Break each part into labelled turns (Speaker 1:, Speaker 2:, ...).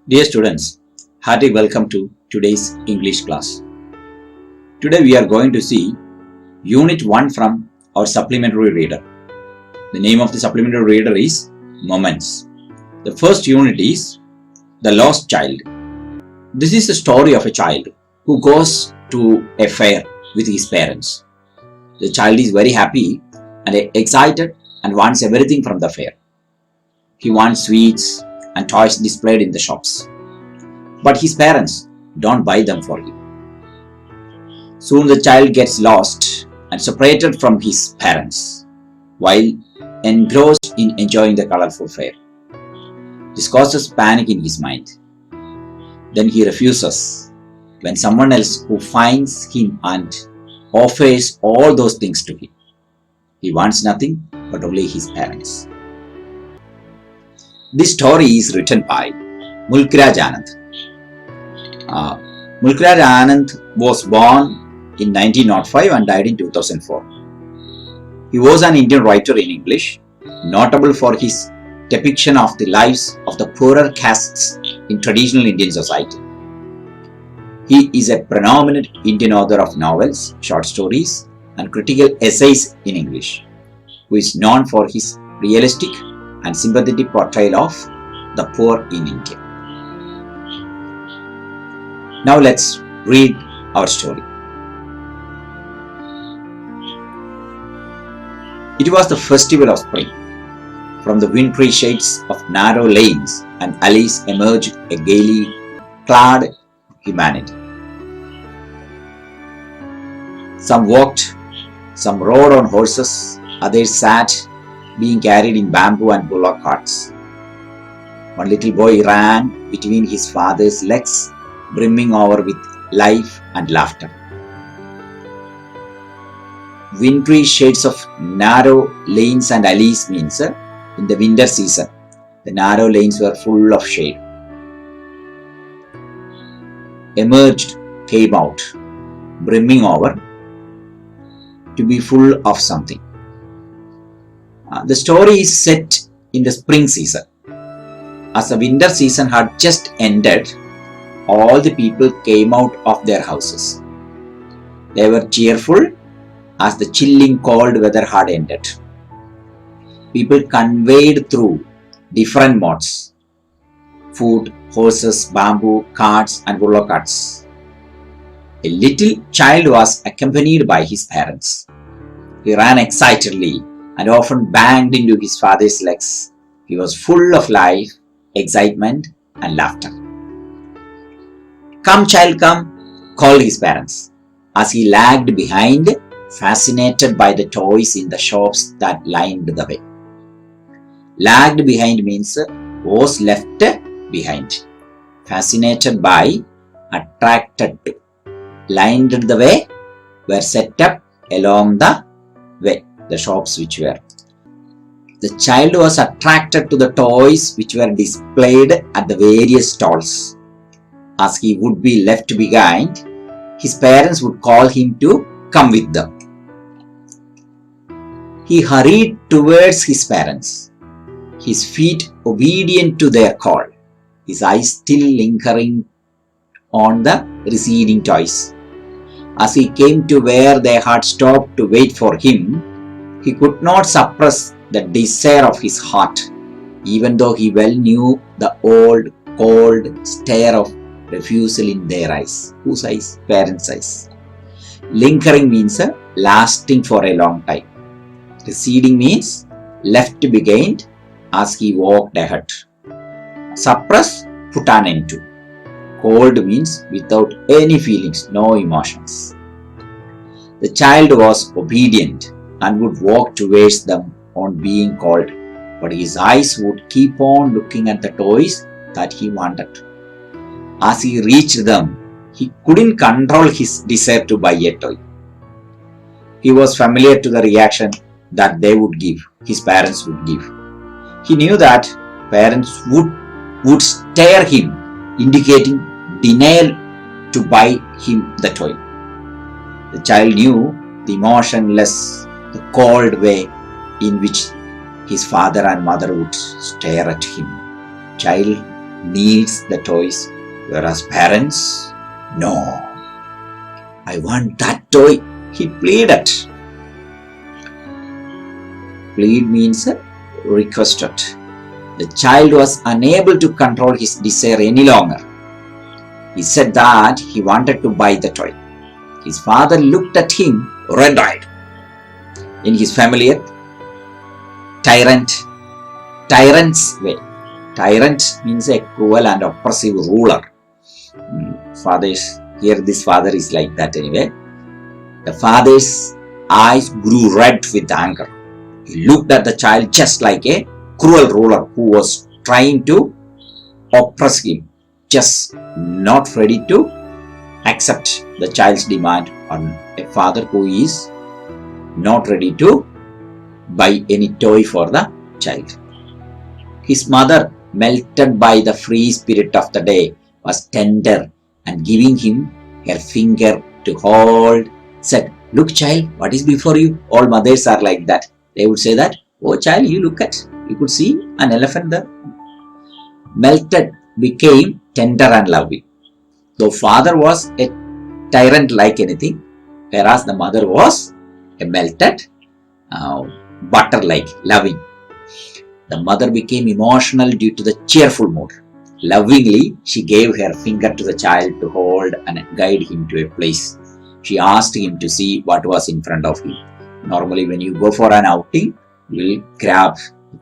Speaker 1: Dear students, hearty welcome to today's English class. Today we are going to see Unit 1 from our supplementary reader. The name of the supplementary reader is Moments. The first unit is The Lost Child. This is the story of a child who goes to a fair with his parents. The child is very happy and excited and wants everything from the fair. He wants sweets and toys displayed in the shops. But his parents don't buy them for him. Soon the child gets lost and separated from his parents while engrossed in enjoying the colorful fair. This causes panic in his mind. Then he refuses when someone else who finds him and offers all those things to him. He wants nothing but only his parents. This story is written by Mulkraj Anand. Mulkraj Anand was born in 1905 and died in 2004. He was an Indian writer in English, notable for his depiction of the lives of the poorer castes in traditional Indian society. He is a preeminent Indian author of novels, short stories, and critical essays in English, who is known for his realistic and sympathetic portrayal of the poor in India. Now let's read our story. It was the festival of spring. From the wintry shades of narrow lanes and alleys emerged a gaily clad humanity. Some walked, some rode on horses, others sat, being carried in bamboo and bullock carts. One little boy ran between his father's legs, brimming over with life and laughter. Wintry shades of narrow lanes and alleys means in the winter season, the narrow lanes were full of shade. Emerged, came out, brimming over, to be full of something. The story is set in the spring season. As the winter season had just ended, all the people came out of their houses. They were cheerful as the chilling cold weather had ended. People conveyed through different modes: foot, horses, bamboo, carts and bullock carts. A little child was accompanied by his parents. He ran excitedly and often banged into his father's legs. He was full of life, excitement and laughter. "Come, child, come," called his parents, as he lagged behind, fascinated by the toys in the shops that lined the way. Lagged behind means was left behind. Fascinated by, attracted to. Lined the way were set up along the way, the shops which were. The child was attracted to the toys which were displayed at the various stalls. As he would be left behind, his parents would call him to come with them. He hurried towards his parents, his feet obedient to their call, his eyes still lingering on the receding toys. As he came to where they had stopped to wait for him, he could not suppress the desire of his heart, even though he well knew the old, cold stare of refusal in their eyes. Whose eyes? Parents' eyes. Lingering means lasting for a long time. Receding means left behind as he walked ahead. Suppress, put an end to. Cold means without any feelings, no emotions. The child was obedient and would walk towards them on being called, but his eyes would keep on looking at the toys that he wanted. As he reached them, he couldn't control his desire to buy a toy. He was familiar to the reaction that they would give, his parents would give. He knew that parents would stare him, indicating denial to buy him the toy. The child knew the emotionless, the cold way in which his father and mother would stare at him. Child needs the toys, whereas parents, no. I want that toy, he pleaded. Plead means requested. The child was unable to control his desire any longer. He said that he wanted to buy the toy. His father looked at him red-eyed. In his familiar tyrant's way. Tyrant means a cruel and oppressive ruler. Here this father is like that anyway. The father's eyes grew red with anger. He looked at the child just like a cruel ruler who was trying to oppress him, just not ready to accept the child's demand, on a father who is not ready to buy any toy for the child. His mother, melted by the free spirit of the day, was tender and giving him her finger to hold, said, "Look, child, what is before you?" All mothers are like that. They would say that, "Oh, child, you look at, you could see an elephant there." Melted became tender and loving. Though father was a tyrant like anything, whereas the mother was a melted butter like loving. The mother became emotional due to the cheerful mood. Lovingly, she gave her finger to the child to hold and guide him to a place. She asked him to see what was in front of him. Normally, when you go for an outing, you will grab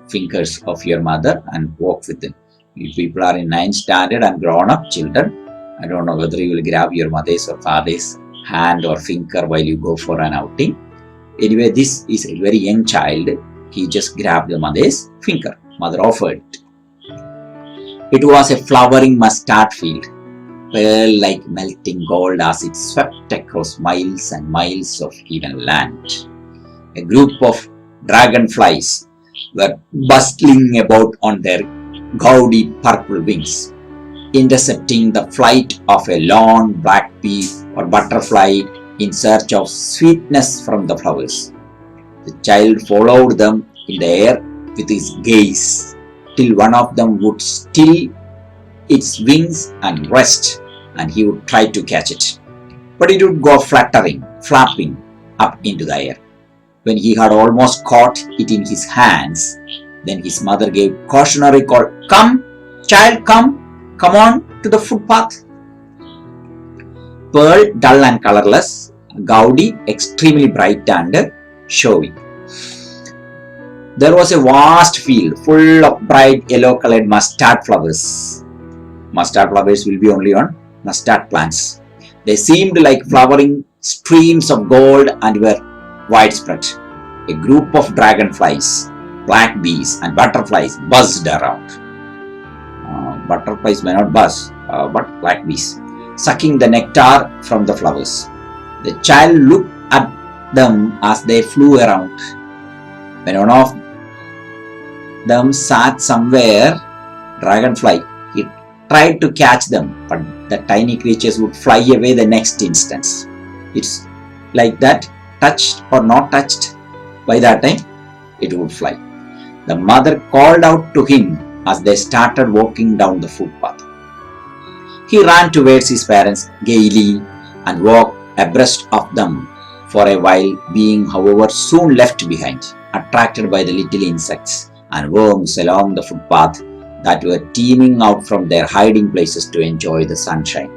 Speaker 1: fingers of your mother and walk with them. If people are in 9th standard and grown-up children, I don't know whether you will grab your mother's or father's hand or finger while you go for an outing. Anyway, this is a very young child. He just grabbed the mother's finger. Mother offered it. It was a flowering mustard field, pearl like melting gold as it swept across miles and miles of even land. A group of dragonflies were bustling about on their gaudy purple wings, intercepting the flight of a lone black bee or butterfly in search of sweetness from the flowers. The child followed them in the air with his gaze till one of them would still its wings and rest, and he would try to catch it. But it would go flapping up into the air. When he had almost caught it in his hands, then his mother gave cautionary call, "Come, child, come on to the footpath." Pearl, dull and colorless, gaudy, extremely bright and showy. There was a vast field full of bright yellow-colored mustard flowers. Mustard flowers will be only on mustard plants. They seemed like flowering streams of gold and were widespread. A group of dragonflies, black bees, and butterflies buzzed around. Butterflies may not buzz, but black bees, sucking the nectar from the flowers. The child looked at them as they flew around. When one of them sat somewhere, dragonfly, he tried to catch them, but the tiny creatures would fly away the next instant. It's like that, touched or not touched, by that time it would fly. The mother called out to him as they started walking down the footpath. He ran towards his parents gaily and walked abreast of them for a while, being, however, soon left behind, attracted by the little insects and worms along the footpath that were teeming out from their hiding places to enjoy the sunshine.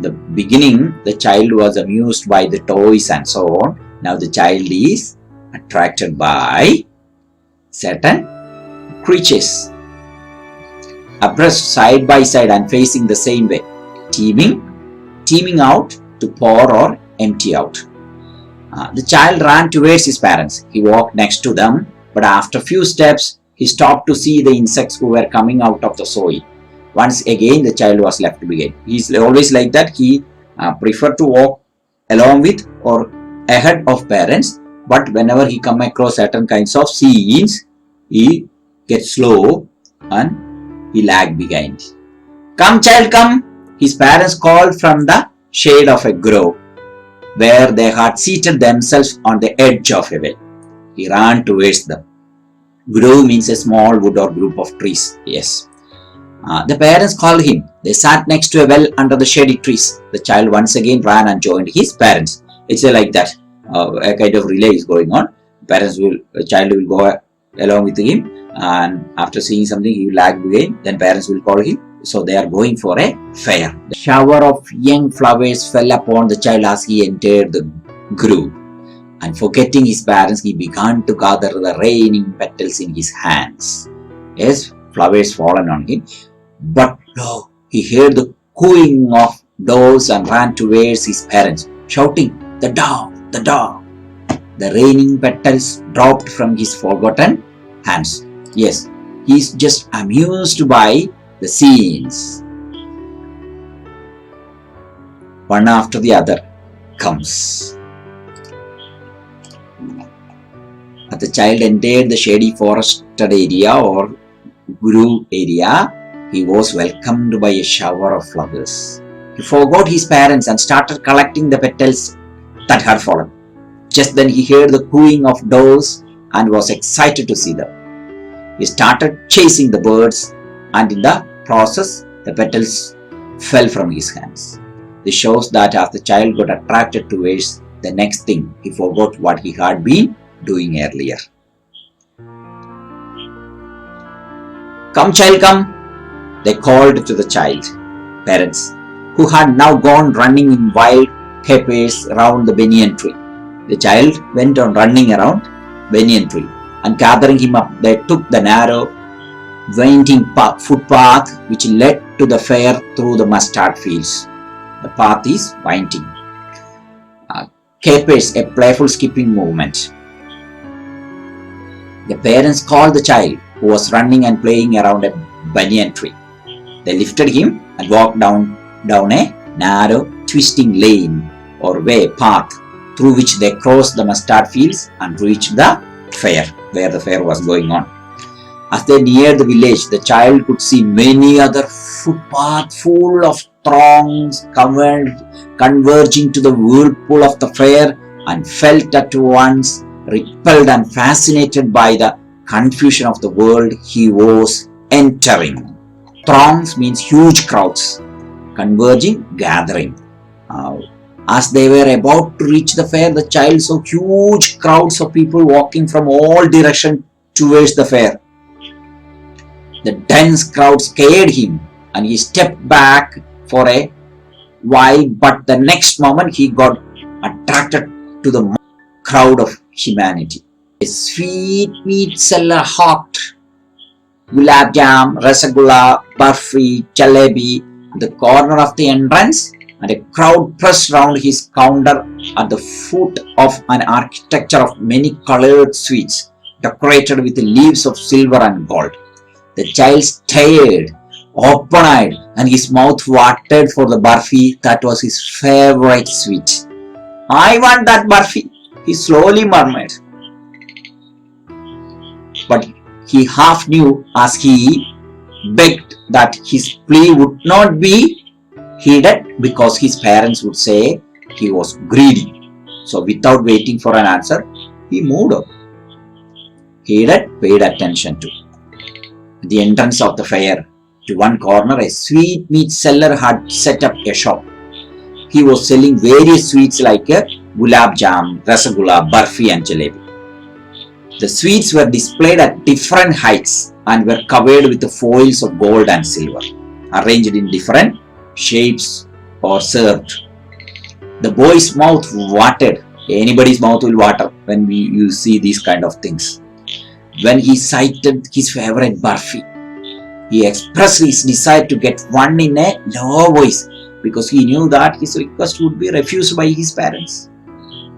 Speaker 1: The beginning, the child was amused by the toys and so on. Now the child is attracted by certain creatures, abreast, side by side and facing the same way, teeming out to pour or empty out. The child ran towards his parents. He walked next to them, but after a few steps, he stopped to see the insects who were coming out of the soil. Once again, the child was left behind. He's always like that. He preferred to walk along with or ahead of parents, but whenever he come across certain kinds of scenes, he gets slow and he lag behind. "Come, child, come!" his parents called from the shade of a grove, where they had seated themselves on the edge of a well. He ran towards them. Grove means a small wood or group of trees. Yes. The parents called him. They sat next to a well under the shady trees. The child once again ran and joined his parents. It's like that. A kind of relay is going on. The child will go along with him, and after seeing something, he will lag again. Then parents will call him. So they are going for a fair. The shower of young flowers fell upon the child as he entered the grove. And forgetting his parents, he began to gather the raining petals in his hands. Yes, flowers fallen on him. But lo, he heard the cooing of doves and ran towards his parents, shouting, "The dove, the dove!" The raining petals dropped from his forgotten hands. Yes, he is just amused by the scenes. One after the other comes. As the child entered the shady forested area or grove area, he was welcomed by a shower of flowers. He forgot his parents and started collecting the petals that had fallen. Just then he heard the cooing of doves and was excited to see them. He started chasing the birds, and in the process, the petals fell from his hands. This shows that as the child got attracted towards the next thing, he forgot what he had been doing earlier. "Come, child, come," they called to the child parents, who had now gone running in wild capers around the banyan tree. The child went on running around banyan tree, and gathering him up, they took the narrow, winding footpath which led to the fair through the mustard fields. The path is winding. Capers, a playful skipping movement. The parents called the child, who was running and playing around a banyan tree. They lifted him and walked down a narrow, twisting lane or path through which they crossed the mustard fields and reached the fair, where the fair was going on. As they neared the village, the child could see many other footpaths full of throngs converging to the whirlpool of the fair, and felt at once repelled and fascinated by the confusion of the world he was entering. Throngs means huge crowds, converging, gathering. As they were about to reach the fair, the child saw huge crowds of people walking from all directions towards the fair. The dense crowd scared him, and he stepped back for a while, but the next moment he got attracted to the crowd of humanity. A sweetmeat seller hawked gulab jam, rasgulla, barfi, jalebi at the corner of the entrance, and a crowd pressed round his counter at the foot of an architecture of many colored sweets decorated with leaves of silver and gold. The child stared, open-eyed, and his mouth watered for the barfi that was his favorite sweet. "I want that barfi," he slowly murmured. But he half knew as he begged that his plea would not be heeded, because his parents would say he was greedy. So without waiting for an answer, he moved on. Paid attention to. At the entrance of the fair, to one corner, a sweetmeat seller had set up a shop. He was selling various sweets like gulab jam, rasgulla, barfi and jalebi. The sweets were displayed at different heights and were covered with the foils of gold and silver, arranged in different shapes or served. The boy's mouth watered. Anybody's mouth will water when you see these kind of things. When he sighted his favorite barfi, he expressed his desire to get one in a low voice, because he knew that his request would be refused by his parents.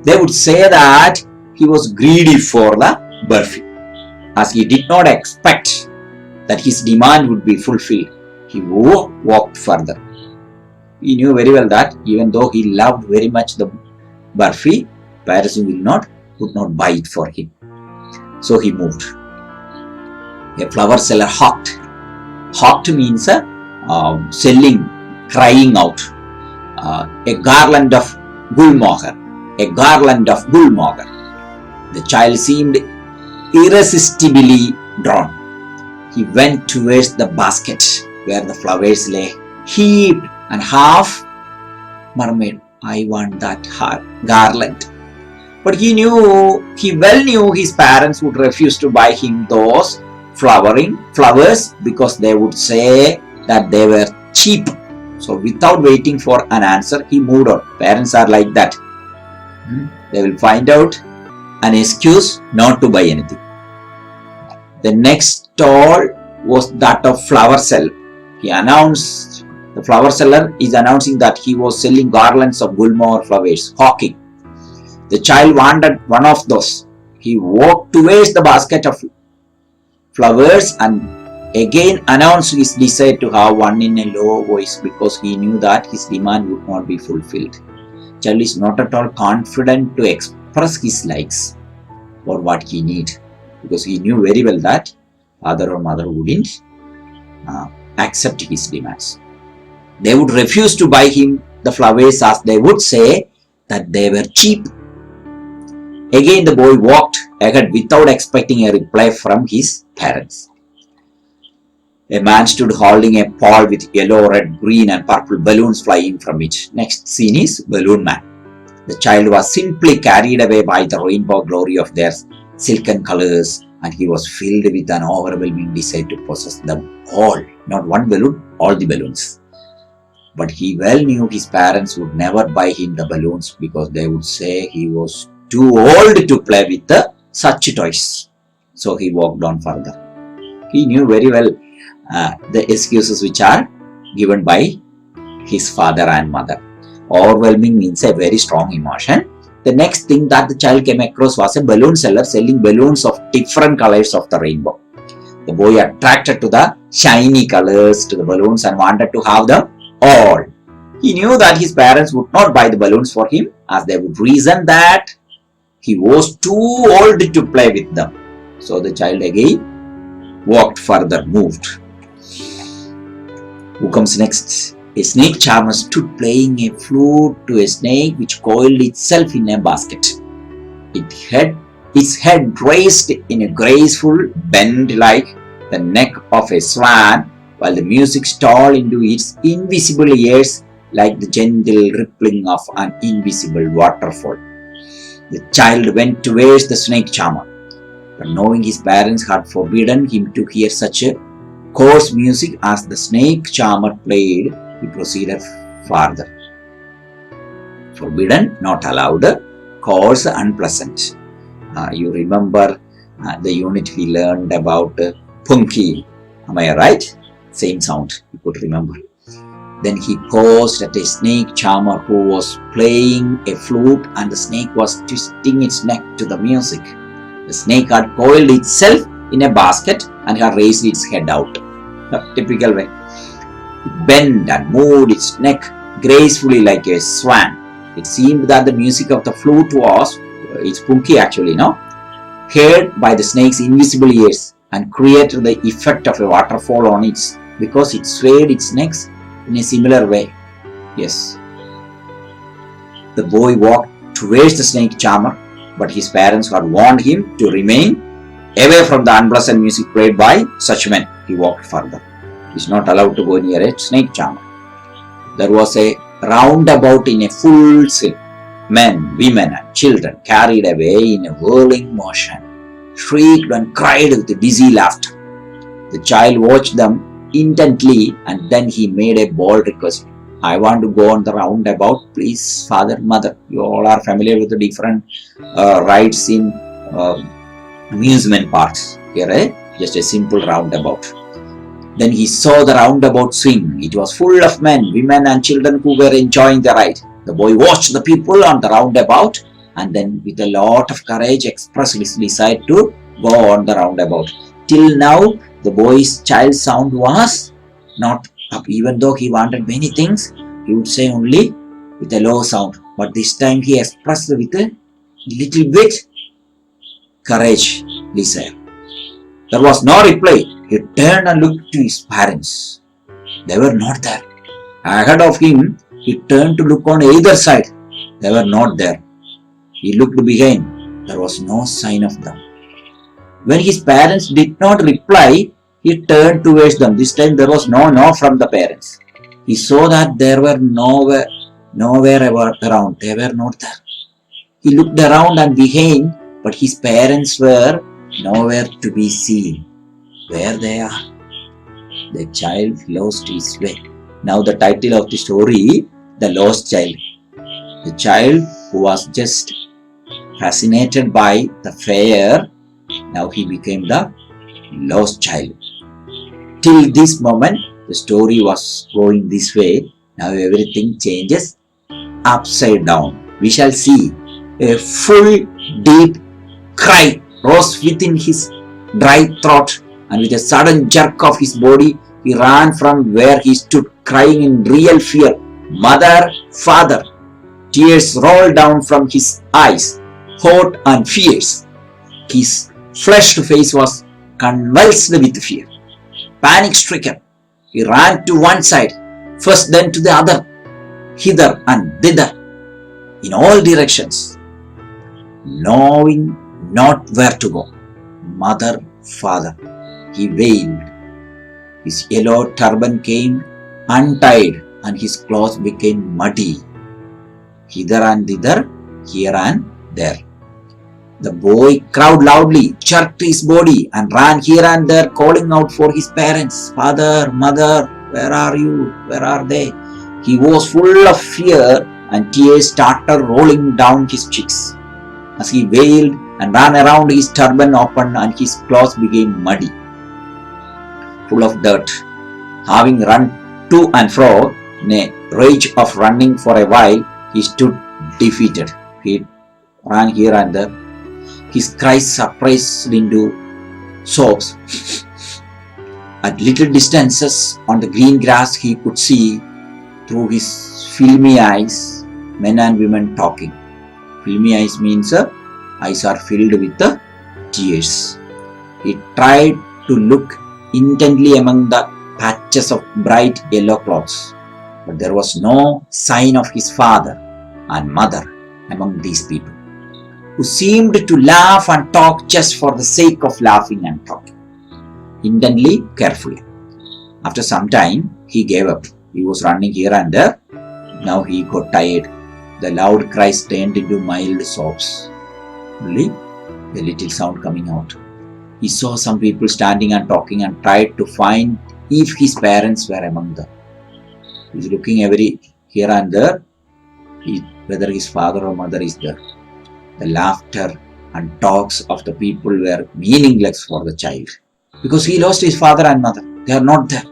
Speaker 1: They would say that he was greedy for the barfi. As he did not expect that his demand would be fulfilled, he walked further. He knew very well that even though he loved very much the barfi, parents would not buy it for him. So he moved. A flower seller hawked. Hawked means selling, crying out. A garland of gulmohar. A garland of gulmohar. The child seemed irresistibly drawn. He went towards the basket where the flowers lay heaped and half murmured, "I want that garland." But he well knew his parents would refuse to buy him those flowers because they would say that they were cheap. So without waiting for an answer, he moved on. Parents are like that. They will find out an excuse not to buy anything. The next stall was that of flower seller. The flower seller is announcing that he was selling garlands of Gulmohar flowers, hawking. The child wanted one of those. He walked towards the basket of flowers and again announced his desire to have one in a low voice because he knew that his demand would not be fulfilled. Child is not at all confident to express his likes or what he needs because he knew very well that father or mother wouldn't accept his demands. They would refuse to buy him the flowers as they would say that they were cheap. Again the boy walked ahead without expecting a reply from his parents. A man stood holding a pole with yellow, red, green and purple balloons flying from it. Next scene is Balloon Man. The child was simply carried away by the rainbow glory of their silken colors and he was filled with an overwhelming desire to possess them all. Not one balloon, all the balloons. But he well knew his parents would never buy him the balloons because they would say he was too old to play with such toys. So he walked on further. He knew very well the excuses which are given by his father and mother. Overwhelming means a very strong emotion. The next thing that the child came across was a balloon seller selling balloons of different colors of the rainbow. The boy attracted to the shiny colors to the balloons and wanted to have them all. He knew that his parents would not buy the balloons for him as they would reason that he was too old to play with them. So the child again walked further, moved. Who comes next? A snake charmer stood playing a flute to a snake which coiled itself in a basket. Its head raised in a graceful bend like the neck of a swan, while the music stole into its invisible ears like the gentle rippling of an invisible waterfall. The child went towards the snake charmer, but knowing his parents had forbidden him to hear such a coarse music as the snake charmer played, he proceeded farther. Forbidden, not allowed, coarse, unpleasant. You remember the unit we learned about punky. Am I right? Same sound you could remember. Then he paused at a snake charmer who was playing a flute and the snake was twisting its neck to the music. The snake had coiled itself in a basket and had raised its head out. Typical way. It bent and moved its neck gracefully like a swan. It seemed that the music of the flute was, it's punky actually, no? Heard by the snake's invisible ears and created the effect of a waterfall on it because it swayed its neck in a similar way. Yes. The boy walked towards the snake charmer, but his parents had warned him to remain away from the unpleasant music played by such men. He walked further. He is not allowed to go near a snake charmer. There was a roundabout in a full swing. Men, women and children carried away in a whirling motion, shrieked and cried with dizzy laughter. The child watched them intently and then he made a bold request. I want to go on the roundabout, please, father, mother. You all are familiar with the different rides in amusement parks. Here, just a simple roundabout. Then he saw the roundabout swing. It was full of men, women and children who were enjoying the ride. The boy watched the people on the roundabout and then with a lot of courage expressed his desire to go on the roundabout. Till now, the boy's child sound was not up. Even though he wanted many things, he would say only with a low sound. But this time he expressed with a little bit courage, desire. There was no reply. He turned and looked to his parents. They were not there. Ahead of him, he turned to look on either side. They were not there. He looked behind. There was no sign of them. When his parents did not reply, He turned towards them. This time there was no from the parents. He saw that there were nowhere around. They were not there. He looked around and behind, but his parents were nowhere to be seen. Where they are? The child lost his way. Now the title of the story, The Lost Child. The child who was just fascinated by the fair, now he became the lost child. Till this moment, the story was going this way. Now everything changes upside down. We shall see a full deep cry rose within his dry throat, and with a sudden jerk of his body, he ran from where he stood, crying in real fear, "Mother, father!" Tears rolled down from his eyes, hot and fierce. His flushed face was convulsed with fear. Panic-stricken, he ran to one side, first then to the other, hither and thither, in all directions, knowing not where to go. "Mother, father," he wailed. His yellow turban came untied and his clothes became muddy. Hither and thither, here and there. The boy cried loudly, jerked his body, and ran here and there, calling out for his parents. "Father, mother, where are you? Where are they?" He was full of fear, and tears started rolling down his cheeks as he wailed and ran around, his turban open and his clothes became muddy, full of dirt. Having run to and fro in a rage of running for a while, he stood defeated. He ran here and there. His cries suppressed into sobs. At little distances on the green grass, he could see through his filmy eyes men and women talking. Filmy eyes means eyes are filled with tears. He tried to look intently among the patches of bright yellow cloths, but there was no sign of his father and mother among these people, who seemed to laugh and talk just for the sake of laughing and talking, intently, carefully. After some time, he gave up. He was running here and there. Now he got tired. The loud cries turned into mild sobs. Only a little sound coming out. He saw some people standing and talking and tried to find if his parents were among them. He was looking here and there, whether his father or mother is there. The laughter and talks of the people were meaningless for the child, because he lost his father and mother. They are not there.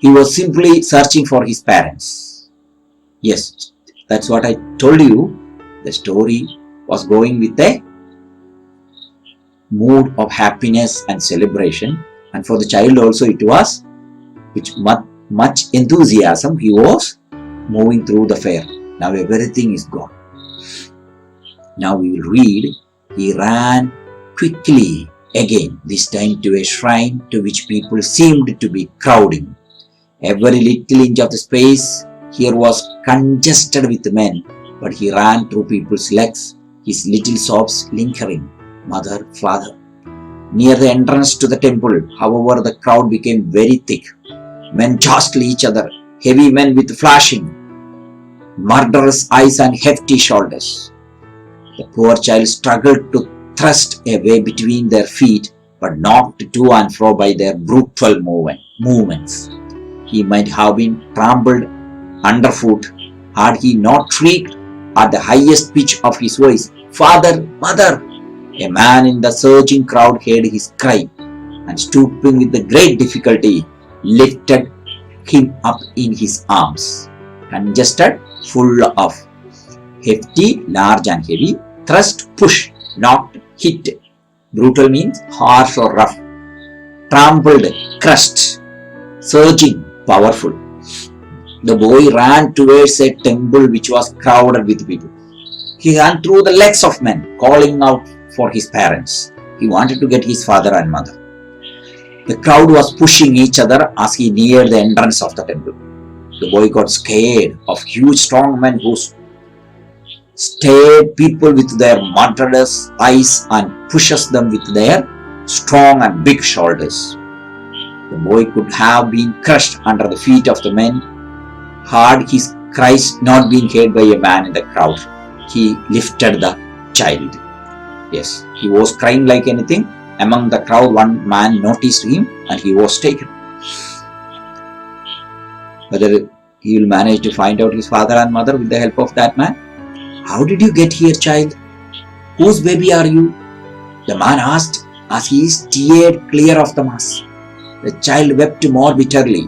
Speaker 1: He was simply searching for his parents. Yes, that's what I told you. The story was going with a mood of happiness and celebration, and for the child also it was with much enthusiasm. He was moving through the fair. Now everything is gone. Now we will read, he ran quickly again, this time to a shrine to which people seemed to be crowding. Every little inch of the space here was congested with men, but he ran through people's legs, his little sobs lingering. "Mother, father." Near the entrance to the temple, however, the crowd became very thick. Men jostled each other, heavy men with flashing, murderous eyes and hefty shoulders. The poor child struggled to thrust a way between their feet, but knocked to and fro by their brutal movements. He might have been trampled underfoot had he not shrieked at the highest pitch of his voice, "Father, mother!" A man in the surging crowd heard his cry, and stooping with great difficulty, lifted him up in his arms. Congested, full of hefty, large and heavy, thrust, push, knocked, hit. Brutal means harsh or rough. Trampled, crushed, surging, powerful. The boy ran towards a temple which was crowded with people. He ran through the legs of men, calling out for his parents. He wanted to get his father and mother. The crowd was pushing each other as he neared the entrance of the temple. The boy got scared of huge strong men who stared people with their murderous eyes and pushes them with their strong and big shoulders. The boy could have been crushed under the feet of the men had his cries not been heard by a man in the crowd. He lifted the child. Yes, he was crying like anything. Among the crowd, one man noticed him and he was taken. Whether he will manage to find out his father and mother with the help of that man? How did you get here, child? Whose baby are you? The man asked as he steered clear of the mass. The child wept more bitterly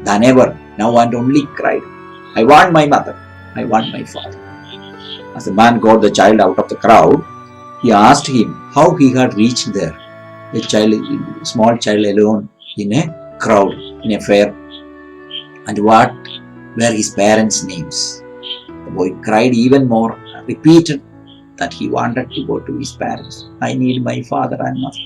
Speaker 1: than ever now and only cried, I want my mother, I want my father. As the man got the child out of the crowd, he asked him how he had reached there. A small child alone in a crowd, in a fair, and what were his parents' names. The boy cried even more and repeated that he wanted to go to his parents. I need my father and mother.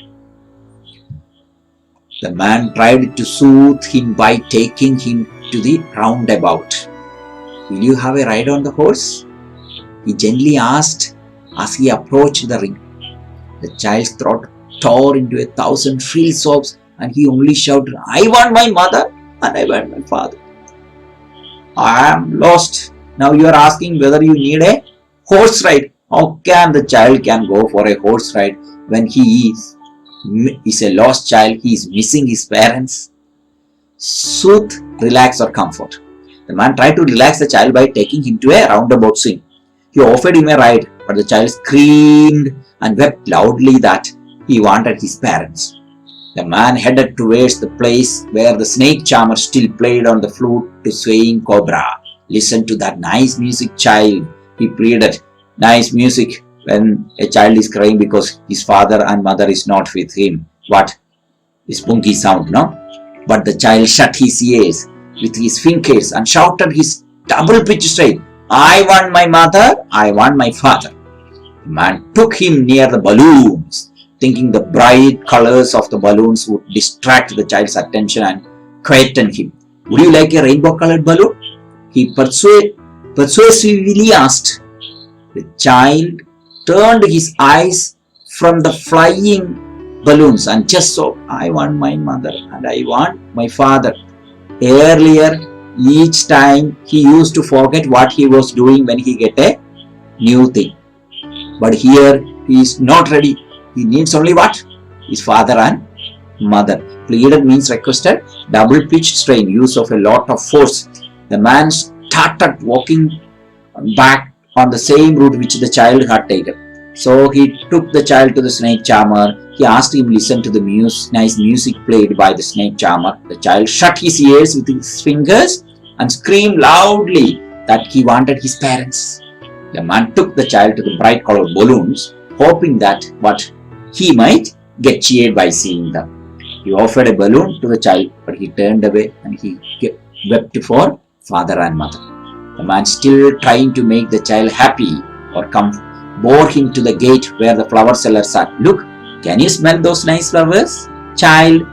Speaker 1: The man tried to soothe him by taking him to the roundabout. Will you have a ride on the horse? He gently asked as he approached the ring. The child's throat tore into 1,000 shrill sobs and he only shouted, I want my mother and I want my father. I am lost. Now you are asking whether you need a horse ride. How can the child can go for a horse ride when he is a lost child, he is missing his parents? Soothe, relax or comfort. The man tried to relax the child by taking him to a roundabout swing. He offered him a ride, but the child screamed and wept loudly that he wanted his parents. The man headed towards the place where the snake charmer still played on the flute to swaying cobra. Listen to that nice music, child, he pleaded. Nice music when a child is crying because his father and mother is not with him. What? Spunky sound, no? But the child shut his ears with his fingers and shouted his double-pitched strain, I want my mother, I want my father. The man took him near the balloons, thinking the bright colors of the balloons would distract the child's attention and quieten him. Would you like a rainbow-colored balloon? He persuasively asked. The child turned his eyes from the flying balloons and just saw, I want my mother and I want my father. Earlier, each time he used to forget what he was doing when he get a new thing. But here he is not ready. He needs only what? His father and mother. Pleaded means requested, double-pitched strain, use of a lot of force. The man started walking back on the same route which the child had taken. So he took the child to the snake charmer. He asked him to listen to the nice music played by the snake charmer. The child shut his ears with his fingers and screamed loudly that he wanted his parents. The man took the child to the bright colored balloons, hoping that he might get cheered by seeing them. He offered a balloon to the child, but he turned away and he wept for father and mother. The man, still trying to make the child happy or bore him to the gate where the flower seller sat. Look, can you smell those nice flowers? Child,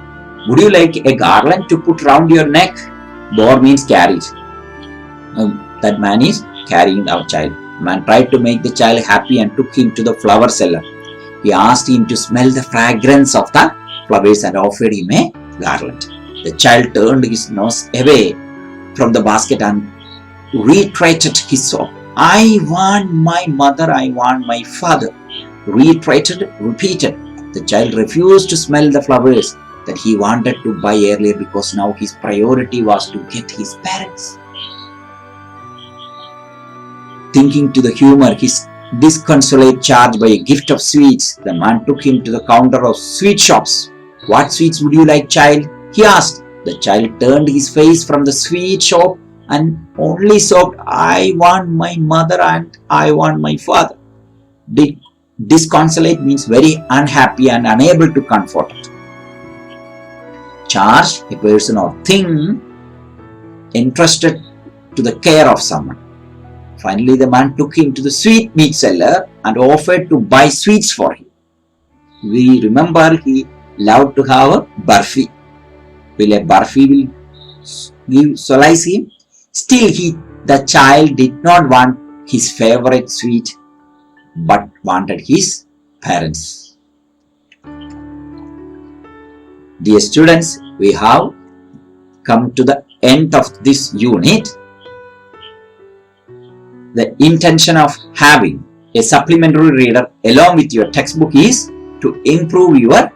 Speaker 1: would you like a garland to put round your neck? Bore means carried. That man is carrying our child. The man tried to make the child happy and took him to the flower seller. He asked him to smell the fragrance of the flowers and offered him a garland. The child turned his nose away from the basket and reiterated his song. I want my mother, I want my father. Repeated. The child refused to smell the flowers that he wanted to buy earlier because now his priority was to get his parents. Thinking to the humor his disconsolate charge by a gift of sweets, the man took him to the counter of sweet shops. What sweets would you like, child? He asked. The child turned his face from the sweet shop and only sobbed, I want my mother and I want my father. Disconsolate means very unhappy and unable to comfort. Charge, a person or thing entrusted to the care of someone. Finally, the man took him to the sweetmeat seller and offered to buy sweets for him. We remember he loved to have a barfi. Will a barfi solace him? Still, the child did not want his favorite sweet, but wanted his parents. Dear students, we have come to the end of this unit. The intention of having a supplementary reader along with your textbook is to improve your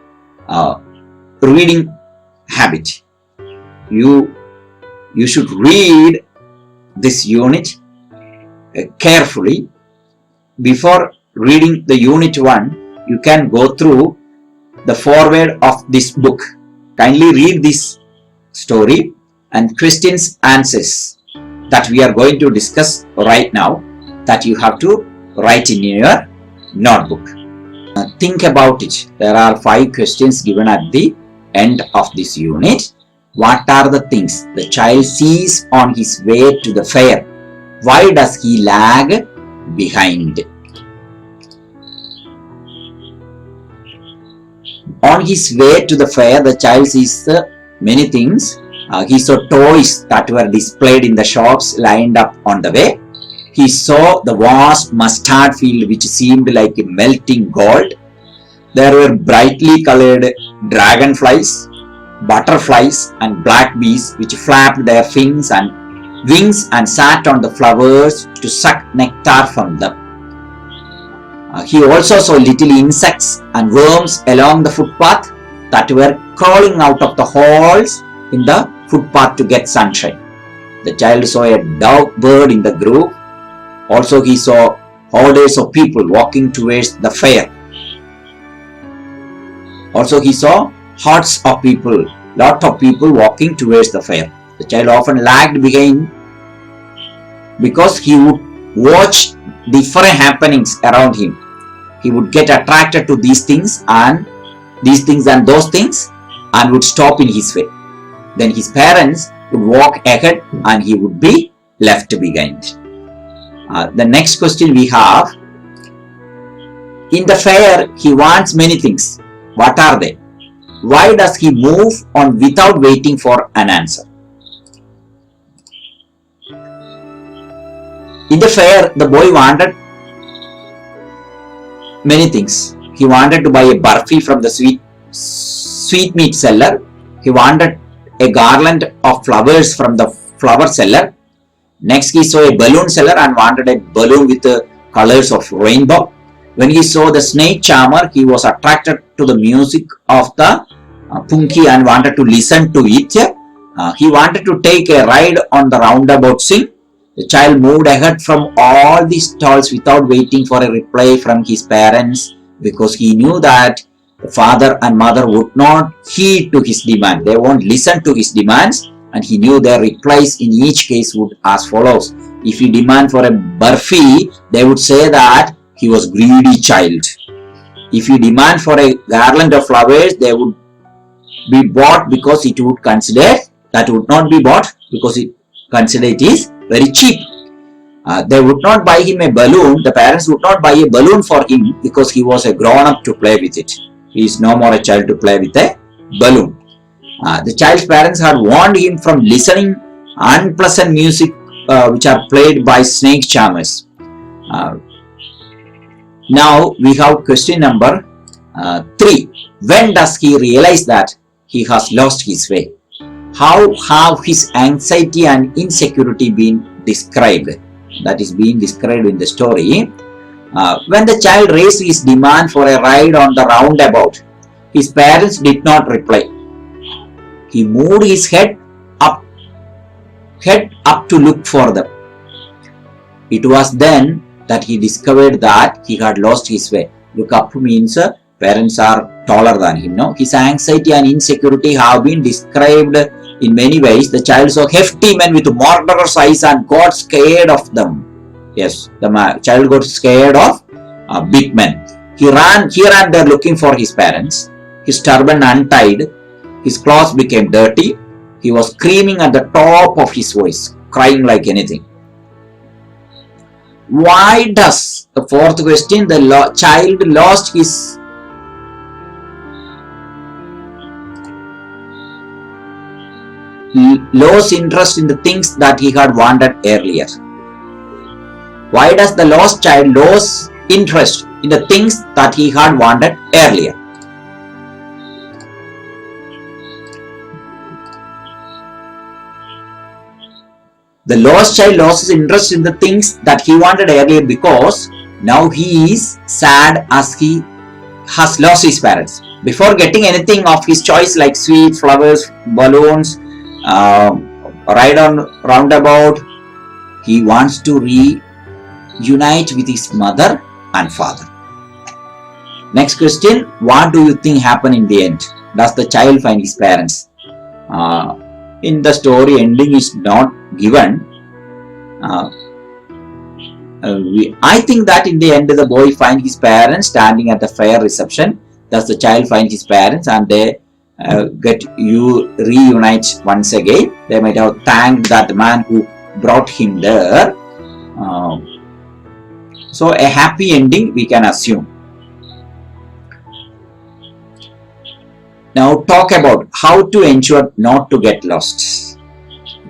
Speaker 1: reading habit. You should read this unit carefully. Before reading the unit 1, you can go through the foreword of this book. Kindly read this story and questions answers that we are going to discuss right now, that you have to write in your notebook. Think about it. There are 5 questions given at the end of this unit. What are the things the child sees on his way to the fair? Why does he lag behind? On his way to the fair, the child sees many things. He saw toys that were displayed in the shops lined up on the way. He saw the vast mustard field which seemed like a melting gold. There were brightly colored dragonflies, butterflies and black bees which flapped their wings and sat on the flowers to suck nectar from them. He also saw little insects and worms along the footpath that were crawling out of the holes in the footpath to get sunshine. The child saw a dove bird in the grove. Also he saw hordes of people walking towards the fair. Also he saw hordes of people, lot of people walking towards the fair. The child often lagged behind because he would watch different happenings around him. He would get attracted to these things and those things and would stop in his way. Then his parents would walk ahead and he would be left behind. The next question we have, in the fair he wants many things. What are they? Why does he move on without waiting for an answer? In the fair, the boy wanted many things. He wanted to buy a barfi from the sweetmeat seller. He wanted a garland of flowers from the flower seller. Next he saw a balloon seller and wanted a balloon with the colors of rainbow. When he saw the snake charmer, he was attracted to the music of the punky and wanted to listen to it. He wanted to take a ride on the roundabout swing. The child moved ahead from all these stalls without waiting for a reply from his parents, because he knew that the father and mother would not heed to his demand. They won't listen to his demands, and he knew their replies in each case would as follows. If he demand for a barfi, they would say that he was greedy child. If he demand for a garland of flowers, they would be bought because it would consider that would not be bought because it consider it is very cheap. They would not buy him a balloon. The parents would not buy a balloon for him because he was a grown-up to play with it. He is no more a child to play with a balloon. The child's parents had warned him from listening unpleasant music which are played by snake charmers. Now we have question number 3. When does he realize that he has lost his way? How have his anxiety and insecurity been described? That is being described in the story. When the child raised his demand for a ride on the roundabout, his parents did not reply. He moved his head up to look for them. It was then that he discovered that he had lost his way. Look up means parents are taller than him. No? His anxiety and insecurity have been described in many ways. The child saw hefty men with murderous eyes and got scared of them. Yes, the child got scared of big men. He ran here and there looking for his parents. His turban untied. His clothes became dirty. He was screaming at the top of his voice, crying like anything. Why does, the fourth question, the child lost his lost interest in the things that he had wanted earlier? Why does the lost child lose interest in the things that he had wanted earlier? The lost child lost his interest in the things that he wanted earlier because now he is sad as he has lost his parents. Before getting anything of his choice like sweets, flowers, balloons, ride on roundabout, he wants to reunite with his mother and father. Next question, what do you think happened in the end? Does the child find his parents? In the story, ending is not given. I think that in the end the boy finds his parents standing at the fair reception. Thus the child finds his parents and they reunite once again. They might have thanked that man who brought him there. So a happy ending we can assume. Now talk about how to ensure not to get lost.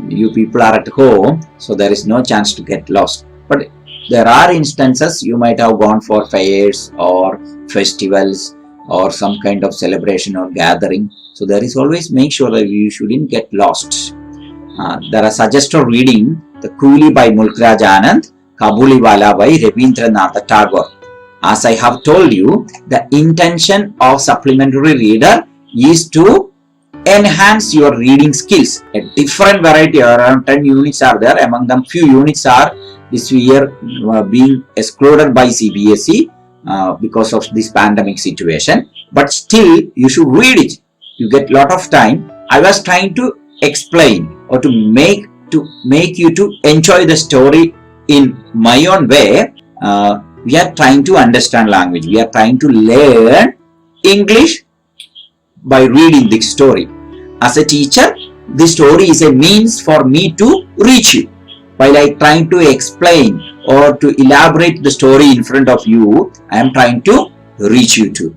Speaker 1: You people are at home, so there is no chance to get lost. But there are instances you might have gone for fairs or festivals or some kind of celebration or gathering. So there is always make sure that you shouldn't get lost. There are suggested reading The Coolie by Mulkraj Anand, Kabuliwala by Rabindranath Tagore. As I have told you, the intention of supplementary reader is to enhance your reading skills. A different variety, around 10 units are there. Among them, few units are this year being excluded by CBSE because of this pandemic situation. But still, you should read it. You get lot of time. I was trying to explain or to make you to enjoy the story in my own way. We are trying to understand language. We are trying to learn English by reading the story. As a teacher, the story is a means for me to reach you. While I trying to explain or to elaborate the story in front of you, I am trying to reach you too.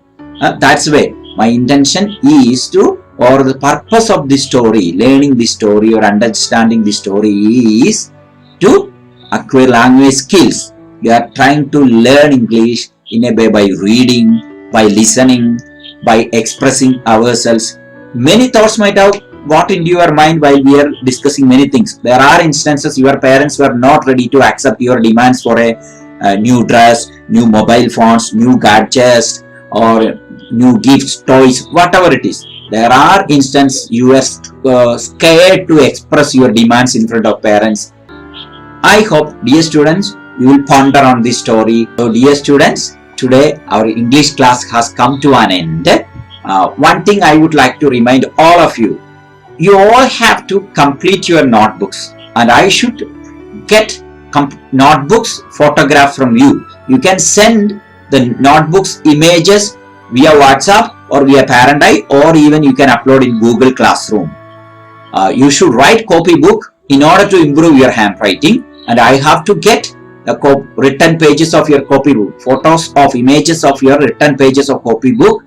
Speaker 1: That's why my intention is to, or the purpose of the story, learning the story or understanding the story is to acquire language skills. We are trying to learn English in a way by reading, by listening, by expressing ourselves. Many thoughts might have got into your mind while we are discussing many things. There are instances your parents were not ready to accept your demands for a new dress, new mobile phones, new gadgets, or new gifts, toys, whatever it is. There are instances you are scared to express your demands in front of parents. I hope, dear students, you will ponder on this story. So, dear students, today our English class has come to an end. One thing I would like to remind all of you, you all have to complete your notebooks, and I should get notebooks photograph from you. You can send the notebooks images via WhatsApp or via Parent Eye, or even you can upload in Google Classroom. You should write copybook in order to improve your handwriting, and I have to get the written pages of your copybook, photos of images of your written pages of copybook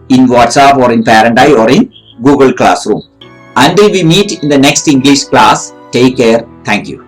Speaker 1: in WhatsApp or in Parent Eye or in Google Classroom. Until we meet in the next English class, take care. Thank you.